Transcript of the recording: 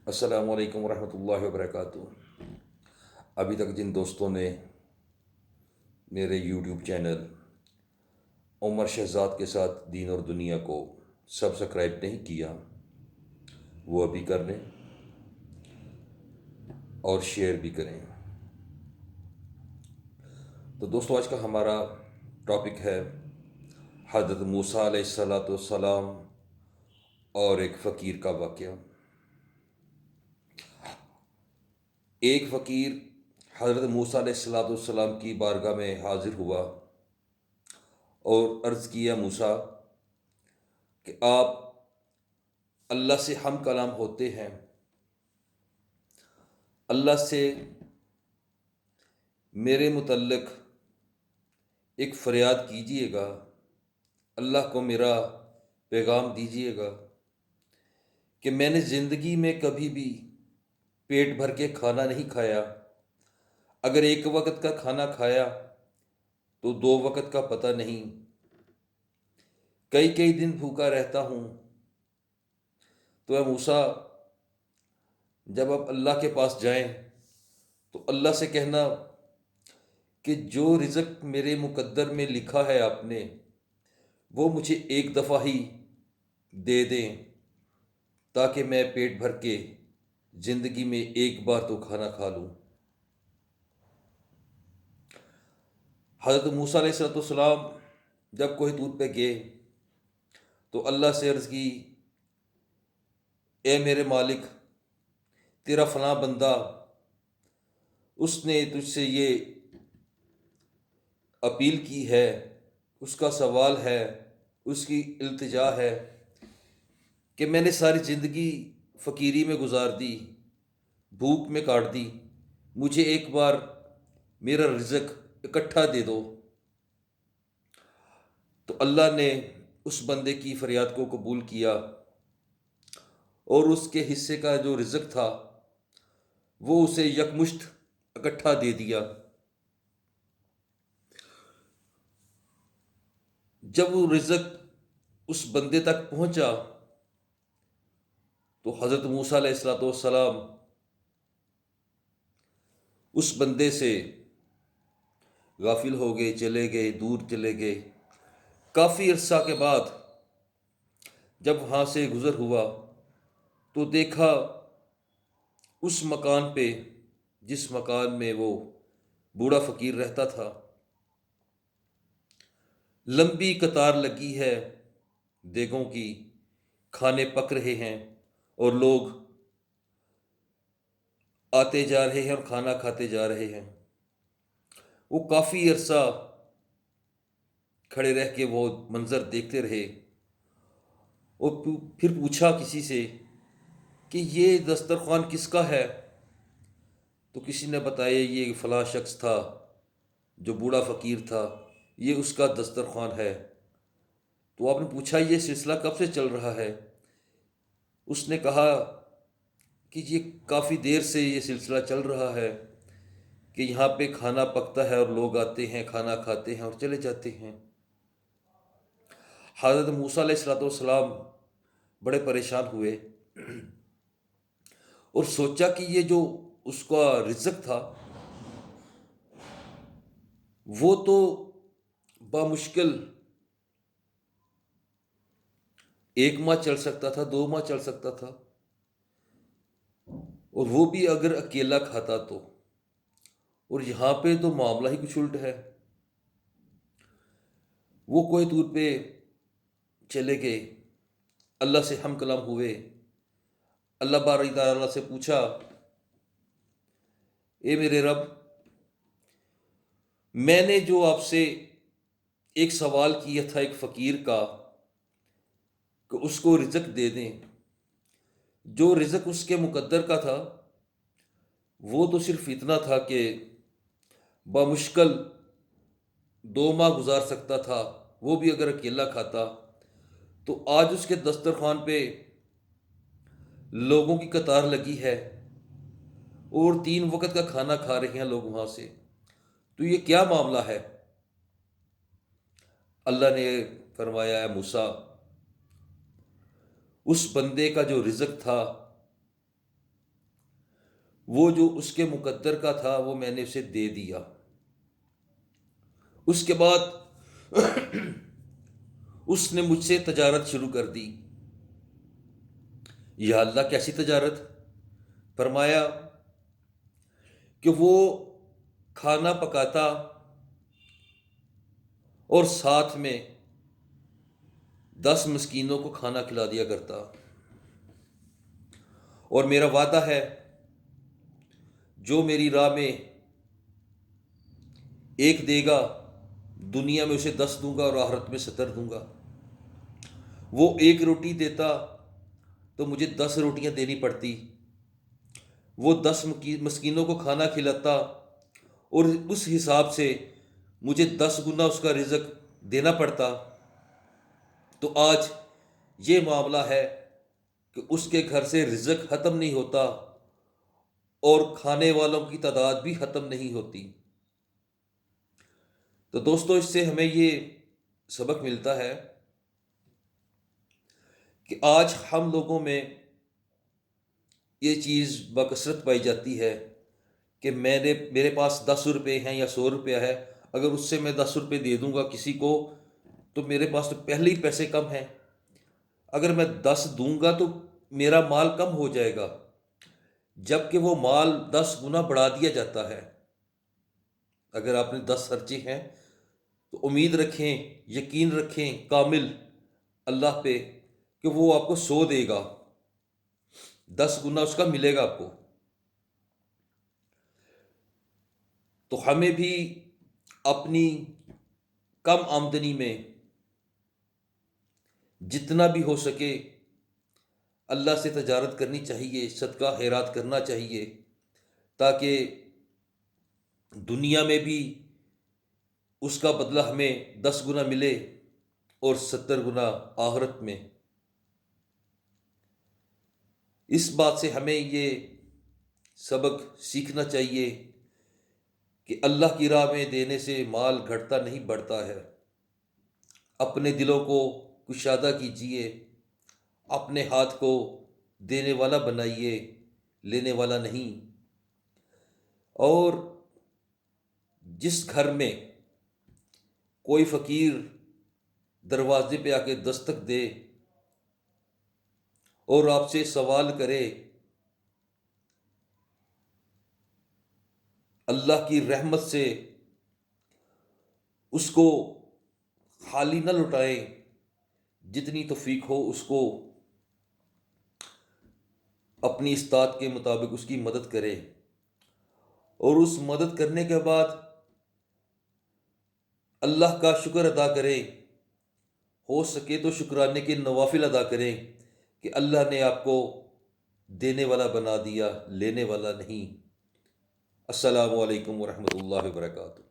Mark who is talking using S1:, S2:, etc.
S1: السلام علیکم ورحمۃ اللہ وبرکاتہ۔ ابھی تک جن دوستوں نے میرے یوٹیوب چینل عمر شہزاد کے ساتھ دین اور دنیا کو سبسکرائب نہیں کیا، وہ ابھی کر لیں اور شیئر بھی کریں۔ تو دوستو، آج کا ہمارا ٹاپک ہے حضرت موسیٰ علیہ الصلاۃ والسلام اور ایک فقیر کا واقعہ۔ ایک فقیر حضرت موسیٰ علیہ الصلاۃ والسلام کی بارگاہ میں حاضر ہوا اور عرض کیا، موسیٰ کہ آپ اللہ سے ہم کلام ہوتے ہیں، اللہ سے میرے متعلق ایک فریاد کیجیے گا، اللہ کو میرا پیغام دیجیے گا کہ میں نے زندگی میں کبھی بھی پیٹ بھر کے کھانا نہیں کھایا۔ اگر ایک وقت کا کھانا کھایا تو دو وقت کا پتہ نہیں، کئی کئی دن بھوکا رہتا ہوں۔ تو اے موسیٰ، جب آپ اللہ کے پاس جائیں تو اللہ سے کہنا کہ جو رزق میرے مقدر میں لکھا ہے آپ نے، وہ مجھے ایک دفعہ ہی دے دیں، تاکہ میں پیٹ بھر کے زندگی میں ایک بار تو کھانا کھا لوں۔ حضرت موسیٰ علیہ السلام جب کوہ طور پہ گئے تو اللہ سے عرض کی، اے میرے مالک، تیرا فلاں بندہ، اس نے تجھ سے یہ اپیل کی ہے، اس کا سوال ہے، اس کی التجا ہے کہ میں نے ساری زندگی فقیری میں گزار دی، بھوک میں کاٹ دی، مجھے ایک بار میرا رزق اکٹھا دے دو۔ تو اللہ نے اس بندے کی فریاد کو قبول کیا اور اس کے حصے کا جو رزق تھا وہ اسے یکمشت اکٹھا دے دیا۔ جب وہ رزق اس بندے تک پہنچا تو حضرت موسیٰ علیہ السلام اس بندے سے غافل ہو گئے، چلے گئے، دور چلے گئے۔ کافی عرصہ کے بعد جب وہاں سے گزر ہوا تو دیکھا اس مکان پہ جس مکان میں وہ بوڑھا فقیر رہتا تھا، لمبی قطار لگی ہے دیگوں کی، کھانے پک رہے ہیں اور لوگ آتے جا رہے ہیں اور کھانا کھاتے جا رہے ہیں۔ وہ کافی عرصہ کھڑے رہ کے وہ منظر دیکھتے رہے اور پھر پوچھا کسی سے کہ یہ دسترخوان کس کا ہے؟ تو کسی نے بتایا یہ فلاں شخص تھا جو بوڑھا فقیر تھا، یہ اس کا دسترخوان ہے۔ تو آپ نے پوچھا یہ سلسلہ کب سے چل رہا ہے؟ اس نے کہا کہ یہ کافی دیر سے یہ سلسلہ چل رہا ہے کہ یہاں پہ کھانا پکتا ہے اور لوگ آتے ہیں، کھانا کھاتے ہیں اور چلے جاتے ہیں۔ حضرت موسیٰ علیہ السلام بڑے پریشان ہوئے اور سوچا کہ یہ جو اس کا رزق تھا وہ تو بامشکل ایک ماہ چل سکتا تھا، 2 ماہ چل سکتا تھا، اور وہ بھی اگر اکیلا کھاتا تو۔ اور یہاں پہ تو معاملہ ہی کچھ الٹ ہے۔ وہ کوہ طور پہ چلے گئے، اللہ سے ہم کلام ہوئے۔ اللہ باری تعالیٰ سے پوچھا، اے میرے رب، میں نے جو آپ سے ایک سوال کیا تھا ایک فقیر کا کہ اس کو رزق دے دیں، جو رزق اس کے مقدر کا تھا وہ تو صرف اتنا تھا کہ بامشکل 2 ماہ گزار سکتا تھا، وہ بھی اگر اکیلا کھاتا۔ تو آج اس کے دسترخوان پہ لوگوں کی قطار لگی ہے اور 3 وقت کا کھانا کھا رہے ہیں لوگ وہاں سے، تو یہ کیا معاملہ ہے؟ اللہ نے فرمایا، اے موسیٰ، اس بندے کا جو رزق تھا وہ جو اس کے مقدر کا تھا وہ میں نے اسے دے دیا۔ اس کے بعد اس نے مجھ سے تجارت شروع کر دی۔ یا اللہ، کیسی تجارت؟ فرمایا کہ وہ کھانا پکاتا اور ساتھ میں 10 مسکینوں کو کھانا کھلا دیا کرتا، اور میرا وعدہ ہے جو میری راہ میں ایک دے گا دنیا میں اسے 10 دوں گا اور آخرت میں 70 دوں گا۔ وہ ایک روٹی دیتا تو مجھے 10 روٹیاں دینی پڑتی، وہ 10 مسکینوں کو کھانا کھلاتا اور اس حساب سے مجھے 10 گنا اس کا رزق دینا پڑتا۔ تو آج یہ معاملہ ہے کہ اس کے گھر سے رزق ختم نہیں ہوتا اور کھانے والوں کی تعداد بھی ختم نہیں ہوتی۔ تو دوستو، اس سے ہمیں یہ سبق ملتا ہے کہ آج ہم لوگوں میں یہ چیز بکثرت پائی جاتی ہے کہ میرے پاس 10 روپے ہیں یا 100 روپیہ ہے، اگر اس سے میں 10 روپے دے دوں گا کسی کو تو میرے پاس تو پہلے ہی پیسے کم ہیں، اگر میں 10 دوں گا تو میرا مال کم ہو جائے گا، جب کہ وہ مال 10 گنا بڑھا دیا جاتا ہے۔ اگر آپ نے 10 خرچے ہیں تو امید رکھیں، یقین رکھیں کامل اللہ پہ کہ وہ آپ کو 100 دے گا، 10 گنا اس کا ملے گا آپ کو۔ تو ہمیں بھی اپنی کم آمدنی میں جتنا بھی ہو سکے اللہ سے تجارت کرنی چاہیے، صدقہ خیرات کرنا چاہیے، تاکہ دنیا میں بھی اس کا بدلہ ہمیں 10 گنا ملے اور 70 گنا آخرت میں۔ اس بات سے ہمیں یہ سبق سیکھنا چاہیے کہ اللہ کی راہ میں دینے سے مال گھٹتا نہیں بڑھتا ہے۔ اپنے دلوں کو کشادہ کیجیے، اپنے ہاتھ کو دینے والا بنائیے، لینے والا نہیں۔ اور جس گھر میں کوئی فقیر دروازے پہ آ کے دستک دے اور آپ سے سوال کرے، اللہ کی رحمت سے اس کو خالی نہ لٹائیں، جتنی توفیق ہو اس کو اپنی استطاعت کے مطابق اس کی مدد کریں، اور اس مدد کرنے کے بعد اللہ کا شکر ادا کریں، ہو سکے تو شکرانے کے نوافل ادا کریں کہ اللہ نے آپ کو دینے والا بنا دیا، لینے والا نہیں۔ السلام علیکم ورحمۃ اللہ وبرکاتہ۔